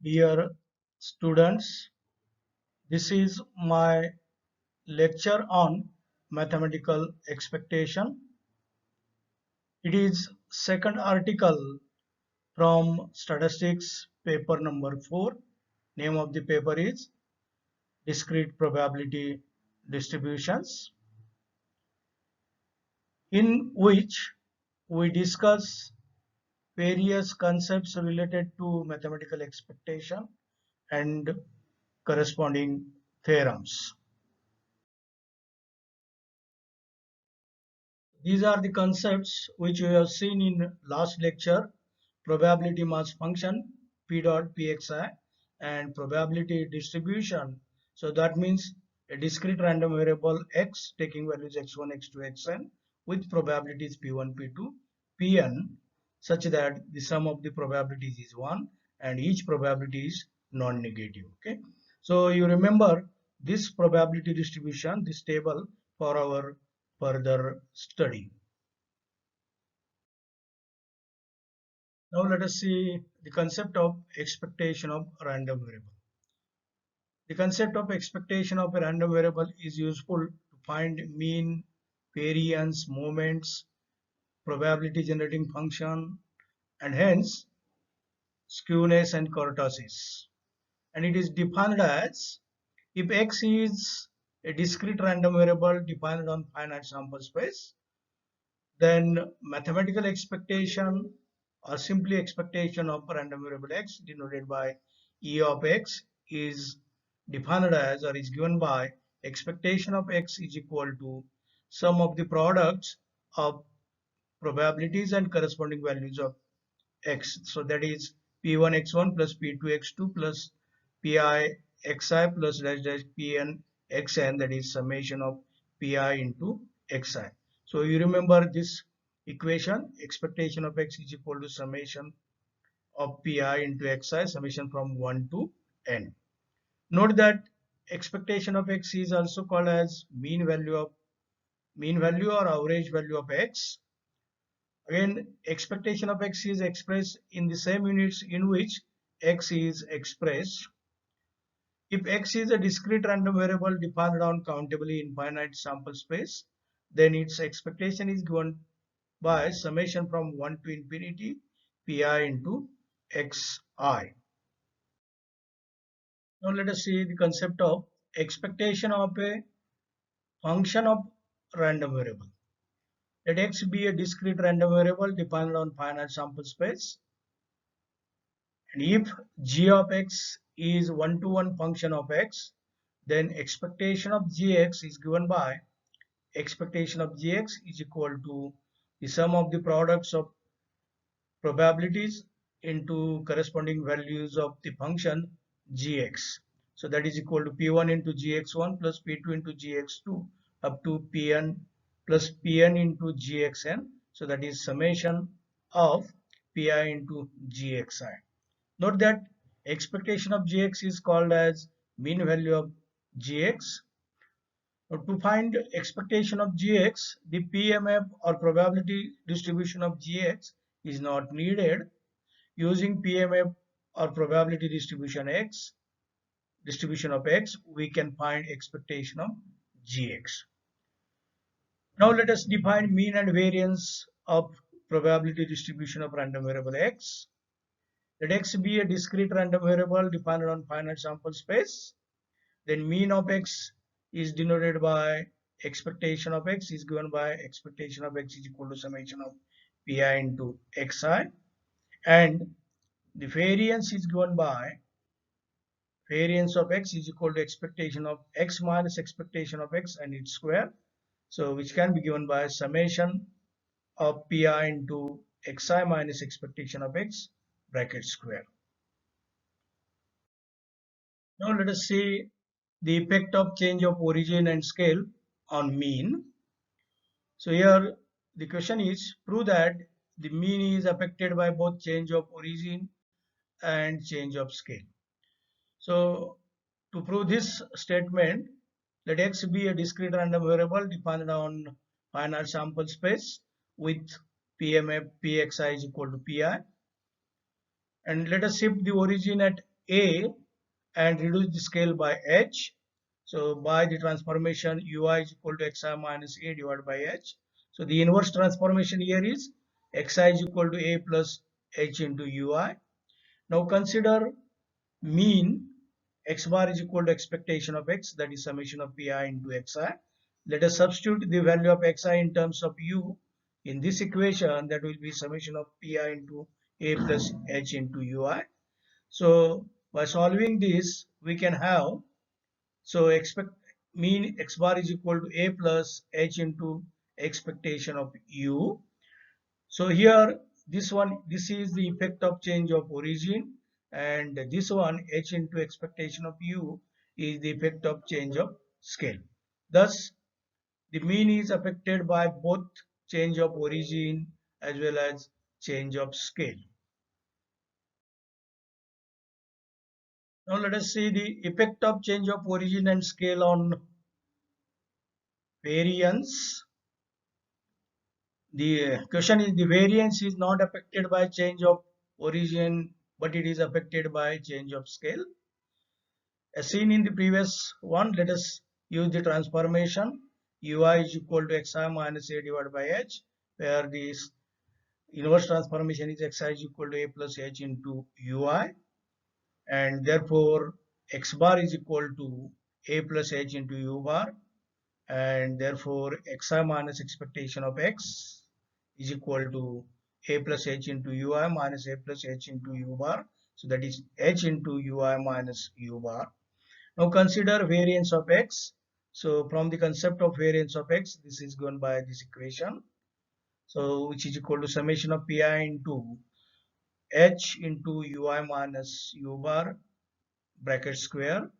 Dear students, this is my lecture on mathematical expectation. It is second article from statistics paper number 4. Name of the paper is discrete probability distributions, in which we discuss various concepts related to mathematical expectation and corresponding theorems. These are the concepts which we have seen in last lecture: probability mass function P dot Pxi and probability distribution. So that means a discrete random variable x taking values x1, x2, xn with probabilities p1, p2, pn, such that the sum of the probabilities is 1 and each probability is non-negative. Okay, so you remember this probability distribution, this table, for our further study. Now let us see the concept of expectation of random variable. The concept of expectation of a random variable is useful to find mean, variance, moments, probability generating function, and hence skewness and kurtosis. And it is defined as if x is a discrete random variable defined on finite sample space, then mathematical expectation or simply expectation of random variable x denoted by E of x is defined as or is given by expectation of x is equal to sum of the products of probabilities and corresponding values of x. So that is p1 x1 plus p2 x2 plus pi xi plus dash dash pn xn, that is summation of pi into xi. So you remember this equation: expectation of x is equal to summation of pi into xi, summation from 1 to n. Note that expectation of x is also called as mean value or average value of x. Again, expectation of x is expressed in the same units in which x is expressed. If x is a discrete random variable defined on countably infinite sample space, then its expectation is given by summation from 1 to infinity pi into xi. Now let us see the concept of expectation of a function of random variable. Let x be a discrete random variable defined on finite sample space, and if g of x is one-to-one function of x, then expectation of gx is given by expectation of gx is equal to the sum of the products of probabilities into corresponding values of the function gx. So that is equal to p1 into gx1 plus p2 into gx2 up to pn plus pn into gxn. So that is summation of pi into gxi. Note that expectation of gx is called as mean value of gx. Now, to find expectation of gx, the PMF or probability distribution of gx is not needed. Using PMF or probability distribution of x, we can find expectation of gx. Now let us define mean and variance of probability distribution of random variable x. Let x be a discrete random variable defined on finite sample space. Then mean of x is denoted by expectation of x is given by expectation of x is equal to summation of pi into xi, and the variance is given by variance of x is equal to expectation of x minus expectation of x and its square, so which can be given by summation of pi into xi minus expectation of x bracket square. Now let us see the effect of change of origin and scale on mean. So here the question is, prove that the mean is affected by both change of origin and change of scale. So to prove this statement, let x be a discrete random variable dependent on finite sample space with PMF Pxi is equal to Pi, and let us shift the origin at A and reduce the scale by h. So by the transformation ui is equal to xi minus a divided by h. So the inverse transformation here is xi is equal to a plus h into ui. Now consider mean x bar is equal to expectation of x, that is summation of pi into xi. Let us substitute the value of xi in terms of u in this equation, that will be summation of pi into a plus h into ui. So by solving this we can have, so expect mean x bar is equal to a plus h into expectation of u. So here this is the effect of change of origin, and this one h into expectation of u is the effect of change of scale. Thus the mean is affected by both change of origin as well as change of scale. Now let us see the effect of change of origin and scale on variance. The question is, the variance is not affected by change of origin, but it is affected by change of scale. As seen in the previous one, let us use the transformation ui is equal to xi minus a divided by h, where this inverse transformation is xi is equal to a plus h into ui, and therefore x bar is equal to a plus h into u bar, and therefore xi minus expectation of x is equal to a plus h into ui minus a plus h into u bar. So that is h into ui minus u bar. Now consider variance of x. So from the concept of variance of x, this is given by this equation. So which is equal to summation of pi into h into ui minus u bar bracket square.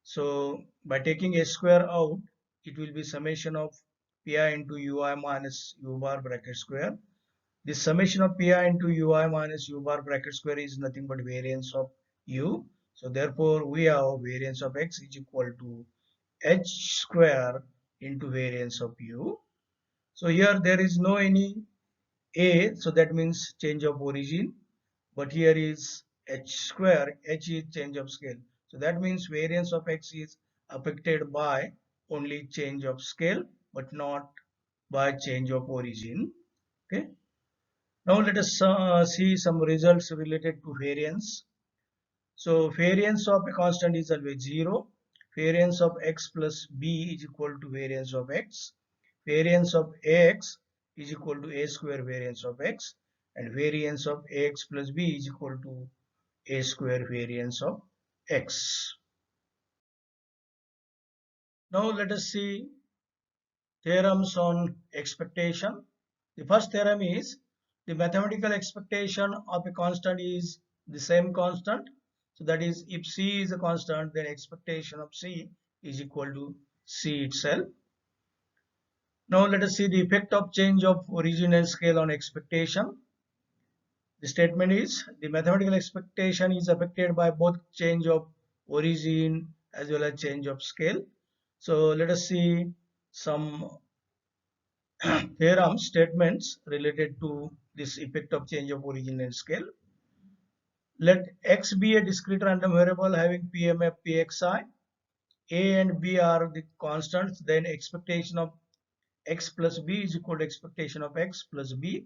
So by taking a square out, it will be summation of pi into ui minus u bar bracket square. This summation of pi into ui minus u bar bracket square is nothing but variance of u. So therefore we have variance of x is equal to h square into variance of u. So here there is no any a, so that means change of origin, but here is h square, h is change of scale. So that means variance of x is affected by only change of scale, but not by change of origin. Okay. Now let us see some results related to variance. So variance of a constant is always 0. Variance of x plus b is equal to variance of x. Variance of ax is equal to a square variance of x, and variance of ax plus b is equal to a square variance of x. Now let us see theorems on expectation. The first theorem is, the mathematical expectation of a constant is the same constant. So that is, if c is a constant, then expectation of c is equal to c itself. Now let us see the effect of change of origin and scale on expectation. The statement is, the mathematical expectation is affected by both change of origin as well as change of scale. So let us see some theorem statements related to this effect of change of origin and scale. Let x be a discrete random variable having PMF Pxi. A and b are the constants, then expectation of x plus b is equal to expectation of x plus b.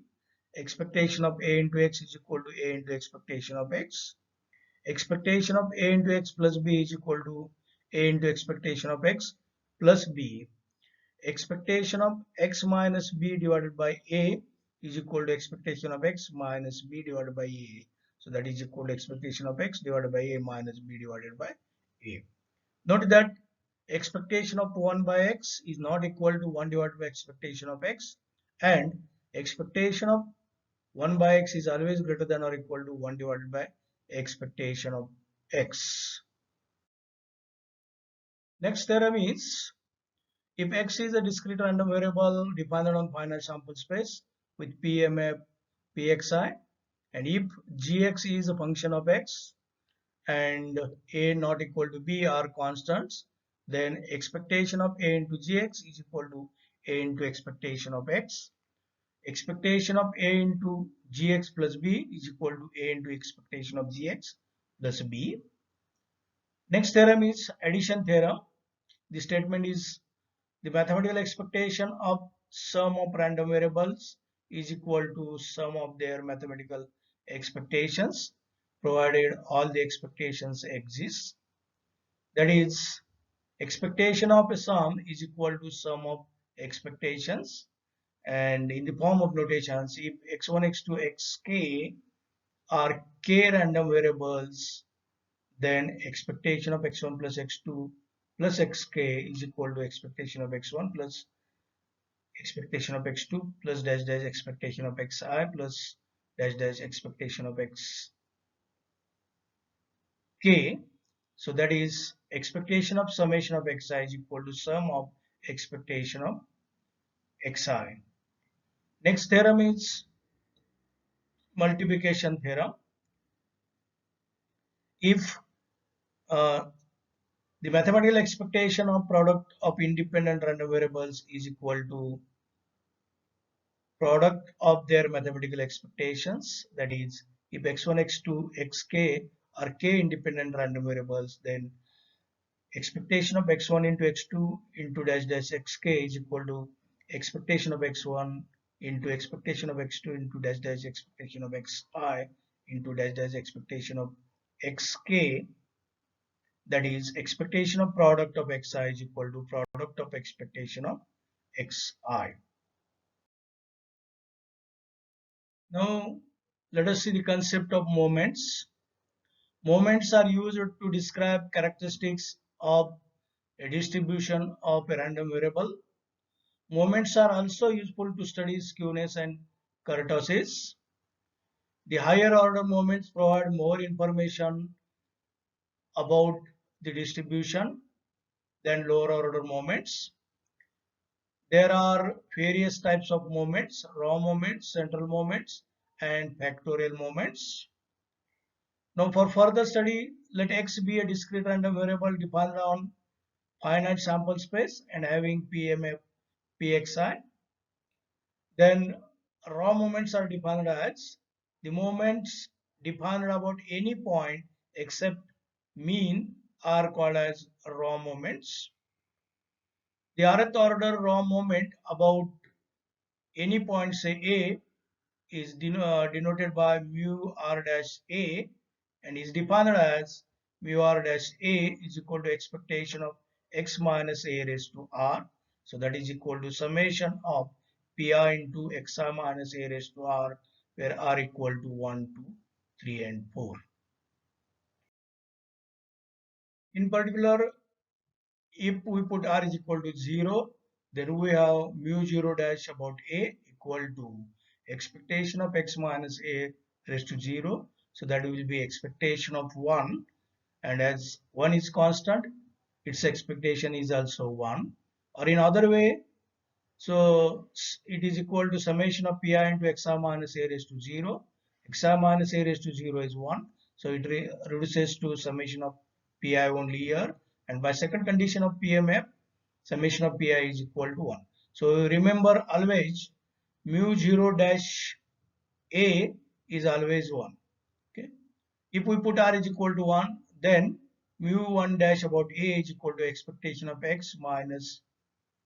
Expectation of a into x is equal to a into expectation of x. Expectation of a into x plus b is equal to a into expectation of x plus b. Expectation of x minus b divided by a is equal to expectation of x minus b divided by a. So that is equal to expectation of x divided by a minus b divided by a. Note that expectation of 1 by x is not equal to 1 divided by expectation of x, and expectation of 1 by x is always greater than or equal to 1 divided by expectation of x. Next theorem is, if x is a discrete random variable dependent on finite sample space with PMF Pxi, and if gx is a function of x and a not equal to b are constants, then expectation of a into gx is equal to a into expectation of x. Expectation of a into gx plus b is equal to a into expectation of gx plus b. Next theorem is addition theorem. The statement is the mathematical expectation of sum of random variables is equal to sum of their mathematical expectations provided all the expectations exist. That is, expectation of a sum is equal to sum of expectations, and in the form of notations, if x1, x2, xk are k random variables, then expectation of x1 plus x2 plus xk is equal to expectation of x1 plus expectation of x2 plus dash dash expectation of xi plus dash dash expectation of xk. So that is expectation of summation of xi is equal to sum of expectation of xi. Next theorem is multiplication theorem. If the mathematical expectation of product of independent random variables is equal to product of their mathematical expectations, that is, if x1, x2, xk are k independent random variables, then expectation of x1 into x2 into dash dash xk is equal to expectation of x1 into expectation of x2 into dash dash expectation of xi into dash dash expectation of xk. That is, expectation of product of xi is equal to product of expectation of xi. Now let us see the concept of moments. Moments are used to describe characteristics of a distribution of a random variable. Moments are also useful to study skewness and kurtosis. The higher order moments provide more information about the distribution than lower order moments. There are various types of moments: raw moments, central moments, and factorial moments. Now for further study, let x be a discrete random variable dependent on finite sample space and having PMF Pxi. Then raw moments are defined as the moments defined about any point except mean are called as raw moments. The rth order raw moment about any point, say A, is denoted by mu r dash A and is defined as mu r dash A is equal to expectation of x minus A raised to r. So that is equal to summation of pi into xi minus A raised to r, where r equal to 1, 2, 3 and 4. In particular, if we put r is equal to 0, then we have mu 0 dash about A equal to expectation of x minus A raised to 0. So that will be expectation of 1, and as 1 is constant, its expectation is also 1. Or in other way, so it is equal to summation of pi into xi minus A raised to 0. Xi minus A raised to 0 is 1. So it reduces to summation of pi only here. And by second condition of PMF, summation of pi is equal to 1. So remember always mu 0 dash A is always 1. Okay. If we put r is equal to 1, then mu 1 dash about A is equal to expectation of x minus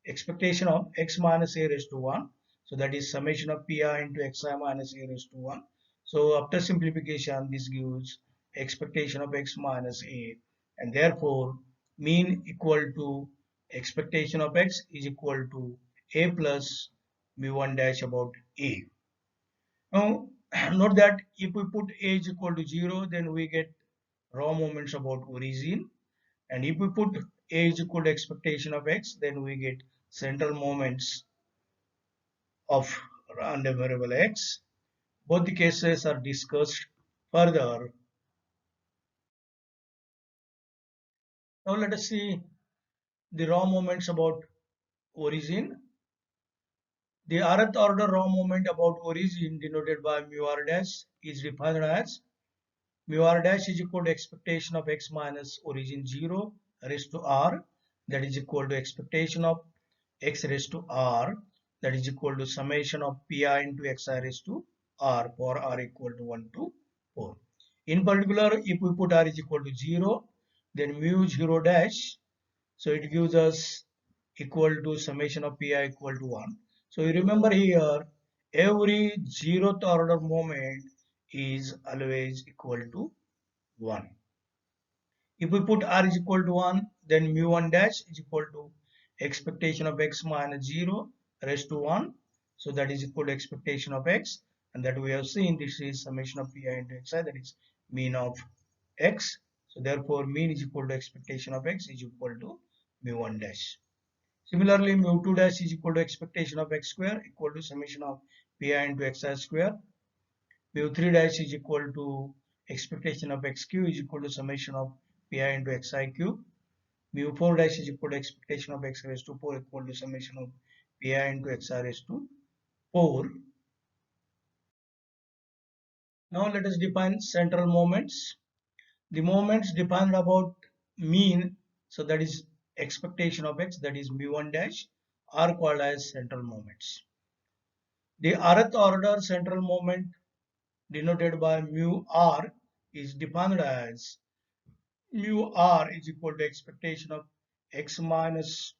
expectation of x minus A raised to 1. So that is summation of pi into xi minus A raised to 1. So after simplification, this gives expectation of x minus A, and therefore mean equal to expectation of x is equal to A plus mu 1 dash about A. Now note that if we put A is equal to 0, then we get raw moments about origin, and if we put A is equal to expectation of x, then we get central moments of random variable x. Both the cases are discussed further. Now let us see the raw moments about origin. The rth order raw moment about origin denoted by mu r dash is defined as mu r dash is equal to expectation of x minus origin 0 raised to r, that is equal to expectation of x raised to r, that is equal to summation of pi into xi raised to r for r equal to 1 to 4. In particular, if we put r is equal to 0, then mu 0 dash. So it gives us equal to summation of pi equal to 1. So you remember here, every zeroth order moment is always equal to 1. If we put r is equal to 1, then mu 1 dash is equal to expectation of x minus 0 raised to 1. So that is equal to expectation of x, and that we have seen this is summation of pi into xi, that is mean of x. So therefore mean is equal to expectation of x is equal to mu 1 dash. Similarly, mu 2 dash is equal to expectation of x square equal to summation of pi into xi square. Mu 3 dash is equal to expectation of x cube is equal to summation of pi into xi cube. Mu 4 dash is equal to expectation of x raised to 4 equal to summation of pi into xi raised to 4. Now let us define central moments. The moments defined about mean, so that is expectation of x, that is mu 1 dash, are called as central moments. The rth order central moment denoted by mu r is defined as mu r is equal to expectation of x minus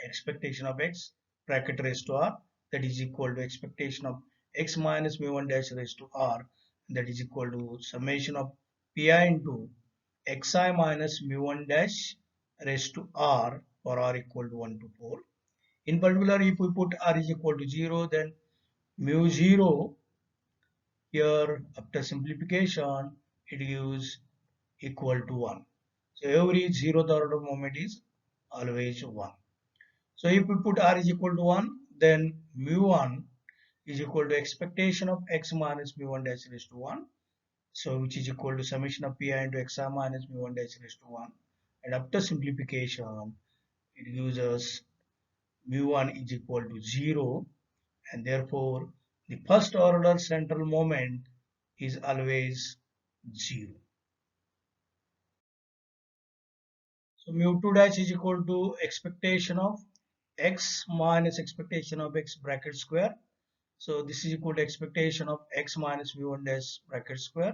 expectation of x bracket raised to r, that is equal to expectation of x minus mu 1 dash raised to r, that is equal to summation of pi into xi minus mu 1 dash raised to r for r equal to 1 to 4. In particular, if we put r is equal to 0, then mu 0 here after simplification it gives equal to 1. So every zeroth order moment is always 1. So if we put r is equal to 1, then mu 1 is equal to expectation of x minus mu 1 dash raised to 1. So which is equal to summation of pi into xi minus mu 1 dash raised to 1. And after simplification, it gives us mu 1 is equal to 0. And therefore, the first order central moment is always 0. So mu 2 dash is equal to expectation of x minus expectation of x bracket square. So this is equal to expectation of x minus mu 1 dash bracket square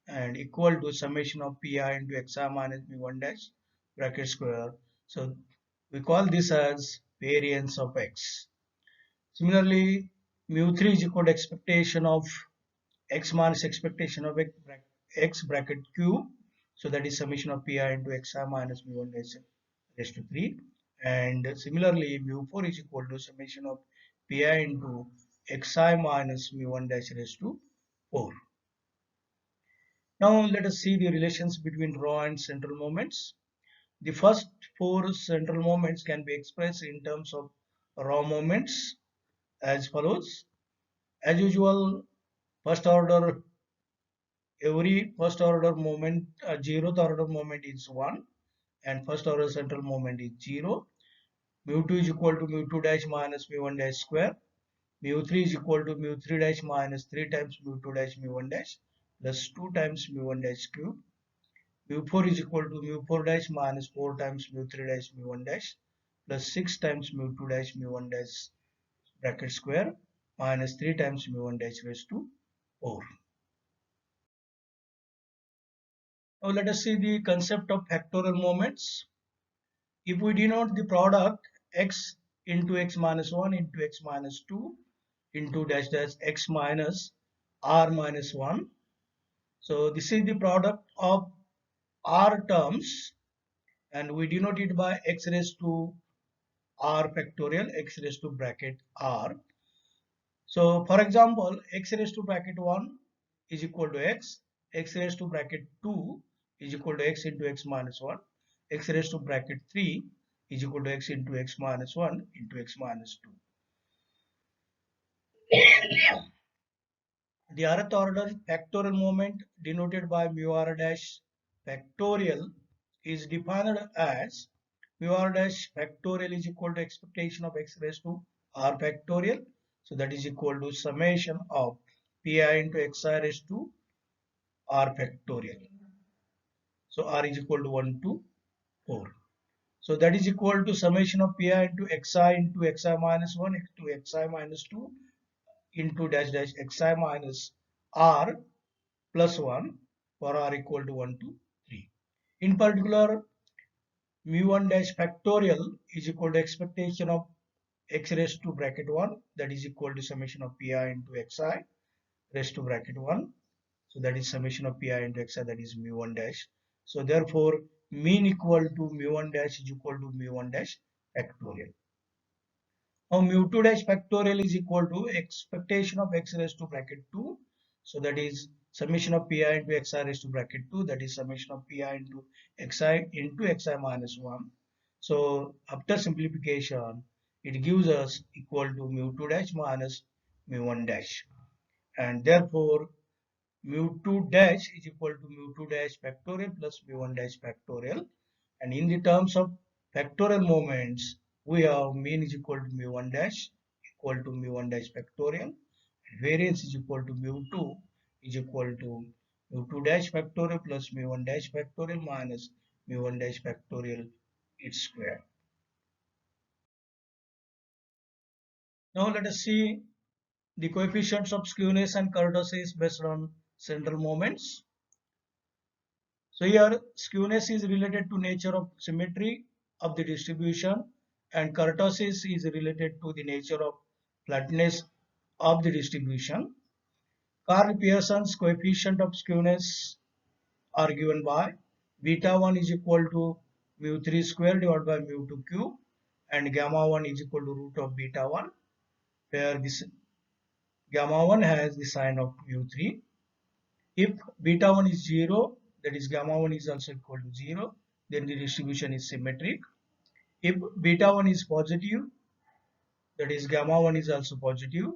and equal to summation of pi into xi minus mu 1 dash bracket square. So we call this as variance of x. Similarly, mu 3 is equal to expectation of x minus expectation of x bracket cube. So that is summation of pi into xi minus mu 1 dash raised to 3. And similarly, mu 4 is equal to summation of pi into xi minus mu 1 dash raised to 4. Now let us see the relations between raw and central moments. The first four central moments can be expressed in terms of raw moments as follows. As usual, first order, every first order moment, zeroth order moment is 1 and first order central moment is 0. Mu 2 is equal to mu 2 dash minus mu 1 dash square. Mu 3 is equal to mu 3 dash minus 3 times mu 2 dash mu 1 dash plus 2 times mu 1 dash cube. Mu 4 is equal to mu 4 dash minus 4 times mu 3 dash mu 1 dash plus 6 times mu 2 dash mu 1 dash bracket square minus 3 times mu 1 dash raised to 4. Now let us see the concept of factorial moments. If we denote the product x into x minus 1 into x minus 2 into dash dash x minus r minus 1. So this is the product of r terms and we denote it by x raised to r factorial, x raised to bracket r. So for example, x raised to bracket 1 is equal to x raised to bracket 2 is equal to x into x minus 1, x raised to bracket 3 is equal to x into x minus 1 into x minus 2. The rth order factorial moment denoted by mu r dash factorial is defined as mu r dash factorial is equal to expectation of x raised to r factorial. So that is equal to summation of pi into xi raised to r factorial. So r is equal to 1 to 4. So that is equal to summation of pi into xi minus 1 into xi minus 2 into dash dash xi minus r plus 1 for r equal to 1 to 3. In particular, mu1 dash factorial is equal to expectation of x raised to bracket 1, that is equal to summation of pi into xi raised to bracket 1. So that is summation of pi into xi, that is mu1 dash. So therefore mean equal to mu1 dash is equal to mu1 dash factorial. Now mu2 dash factorial is equal to expectation of x raised to bracket 2. So that is summation of pi into xi raised to bracket 2, that is summation of pi into xi minus 1. So after simplification, it gives us equal to mu2 dash minus mu1 dash. And therefore mu2 dash is equal to mu2 dash factorial plus mu1 dash factorial. And in the terms of factorial moments, we have mean is equal to mu1 dash equal to mu1 dash factorial. And variance is equal to mu2 is equal to mu2 dash factorial plus mu1 dash factorial minus mu1 dash factorial its square. Now let us see the coefficients of skewness and kurtosis based on central moments. So here skewness is related to nature of symmetry of the distribution and kurtosis is related to the nature of flatness of the distribution. Karl Pearson's coefficient of skewness are given by beta 1 is equal to mu 3 square divided by mu 2 cube and gamma 1 is equal to root of beta 1, where this gamma 1 has the sign of mu 3. If beta 1 is 0, that is gamma 1 is also equal to 0, then the distribution is symmetric. If beta 1 is positive, that is gamma 1 is also positive,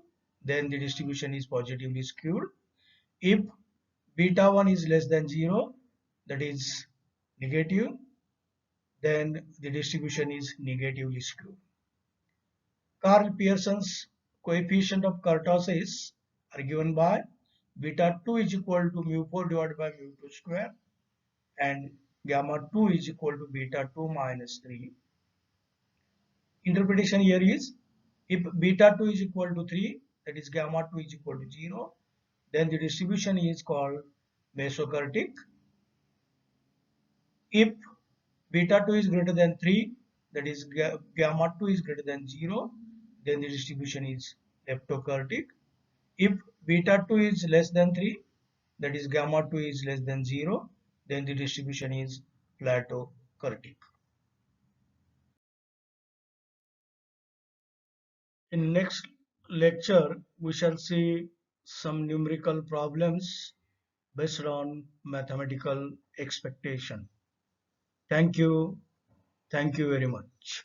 then the distribution is positively skewed. If beta 1 is less than 0, that is negative, then the distribution is negatively skewed. Karl Pearson's coefficient of kurtosis are given by beta 2 is equal to mu 4 divided by mu 2 square and gamma 2 is equal to beta 2 minus 3. Interpretation here is, if beta 2 is equal to 3, that is gamma 2 is equal to 0, then the distribution is called mesokurtic. If beta 2 is greater than 3, that is gamma 2 is greater than 0, then the distribution is leptokurtic. If beta 2 is less than 3, that is gamma 2 is less than 0, then the distribution is platokurtic. In next lecture, we shall see some numerical problems based on mathematical expectation. Thank you. Thank you very much.